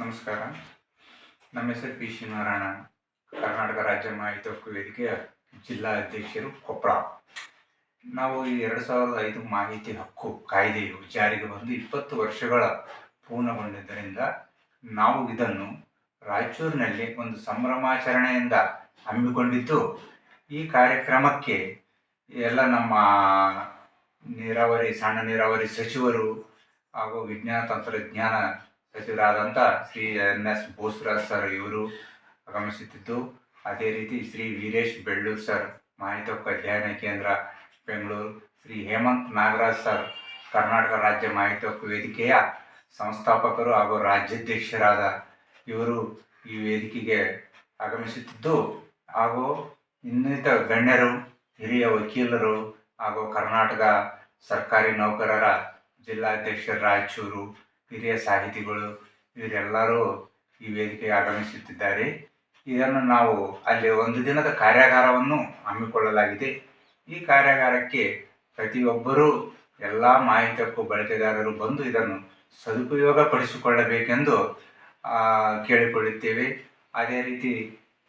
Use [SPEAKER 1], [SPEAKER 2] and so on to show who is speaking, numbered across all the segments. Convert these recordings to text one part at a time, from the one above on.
[SPEAKER 1] ನಮಸ್ಕಾರ. ನಮ್ಮ ಹೆಸರು ಪಿ ಶ್ರೀನಾರಾಯಣ. ಕರ್ನಾಟಕ ರಾಜ್ಯ ಮಾಹಿತಿ ಹಕ್ಕು ವೇದಿಕೆಯ ಜಿಲ್ಲಾ ಅಧ್ಯಕ್ಷರು, ಕೊಪ್ಪಳ. ನಾವು ಈ 2005 ಮಾಹಿತಿ ಹಕ್ಕು ಕಾಯ್ದೆಯು ಜಾರಿಗೆ ಬಂದು 20 ವರ್ಷಗಳ ಪೂರ್ಣಗೊಂಡಿದ್ದರಿಂದ ನಾವು ಇದನ್ನು ರಾಯಚೂರಿನಲ್ಲಿ ಒಂದು ಸಂಭ್ರಮಾಚರಣೆಯಿಂದ ಹಮ್ಮಿಕೊಂಡಿದ್ದು, ಈ ಕಾರ್ಯಕ್ರಮಕ್ಕೆ ಎಲ್ಲ ನಮ್ಮ ಸಣ್ಣ ನೀರಾವರಿ ಸಚಿವರು ಹಾಗೂ ವಿಜ್ಞಾನ ತಂತ್ರಜ್ಞಾನ ಸಚಿವರಾದಂಥ ಶ್ರೀ NS ಬೋಸರಾಜ್ ಸರ್ ಇವರು ಆಗಮಿಸುತ್ತಿದ್ದು, ಅದೇ ರೀತಿ ಶ್ರೀ ವೀರೇಶ್ ಬೆಳ್ಳೂರು ಸರ್, ಮಾಹಿತಿ ಹಕ್ಕು ಅಧ್ಯಯನ ಕೇಂದ್ರ ಬೆಂಗಳೂರು, ಶ್ರೀ ಹೇಮಂತ್ ನಾಗರಾಜ್ ಸರ್, ಕರ್ನಾಟಕ ರಾಜ್ಯ ಮಾಹಿತಿ ಹಕ್ಕು ವೇದಿಕೆಯ ಸಂಸ್ಥಾಪಕರು ಹಾಗೂ ರಾಜ್ಯಾಧ್ಯಕ್ಷರಾದ ಇವರು ಈ ವೇದಿಕೆಗೆ ಆಗಮಿಸುತ್ತಿದ್ದು, ಹಾಗೂ ಇನ್ನಿತ ಗಣ್ಯರು, ಹಿರಿಯ ವಕೀಲರು ಹಾಗೂ ಕರ್ನಾಟಕ ಸರ್ಕಾರಿ ನೌಕರರ ಜಿಲ್ಲಾಧ್ಯಕ್ಷರು ರಾಯಚೂರು, ಹಿರಿಯ ಸಾಹಿತಿಗಳು ಇವರೆಲ್ಲರೂ ಈ ವೇದಿಕೆಗೆ ಆಗಮಿಸುತ್ತಿದ್ದಾರೆ. ಇದನ್ನು ನಾವು ಅಲ್ಲಿ ಒಂದು ದಿನದ ಕಾರ್ಯಾಗಾರವನ್ನು ಹಮ್ಮಿಕೊಳ್ಳಲಾಗಿದೆ. ಈ ಕಾರ್ಯಾಗಾರಕ್ಕೆ ಪ್ರತಿಯೊಬ್ಬರೂ ಎಲ್ಲ ಮಾಹಿತಿ ಹಕ್ಕು ಬಳಕೆದಾರರು ಬಂದು ಇದನ್ನು ಸದುಪಯೋಗ ಪಡಿಸಿಕೊಳ್ಳಬೇಕೆಂದು ಕೇಳಿಕೊಳ್ಳುತ್ತೇವೆ. ಅದೇ ರೀತಿ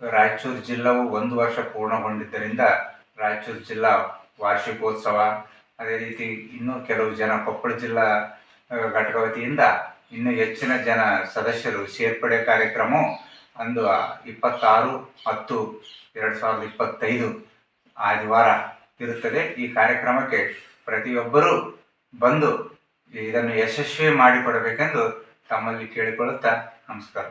[SPEAKER 1] ರಾಯಚೂರು ಜಿಲ್ಲಾವು 1 ವರ್ಷ ಪೂರ್ಣಗೊಂಡಿದ್ದರಿಂದ ರಾಯಚೂರು ಜಿಲ್ಲಾ ವಾರ್ಷಿಕೋತ್ಸವ, ಅದೇ ರೀತಿ ಇನ್ನೂ ಕೆಲವು ಜನ ಕೊಪ್ಪಳ ಜಿಲ್ಲಾ ಘಟಕ ವತಿಯಿಂದ ಇನ್ನೂ ಹೆಚ್ಚಿನ ಜನ ಸದಸ್ಯರು ಸೇರ್ಪಡೆ ಕಾರ್ಯಕ್ರಮವು ಅಂದು 26/10/2025 ಆದಿವಾರ ಇರುತ್ತದೆ. ಈ ಕಾರ್ಯಕ್ರಮಕ್ಕೆ ಪ್ರತಿಯೊಬ್ಬರೂ ಬಂದು ಇದನ್ನು ಯಶಸ್ವಿ ಮಾಡಿಕೊಡಬೇಕೆಂದು ತಮ್ಮಲ್ಲಿ ಕೇಳಿಕೊಳ್ಳುತ್ತಾ ನಮಸ್ಕಾರ.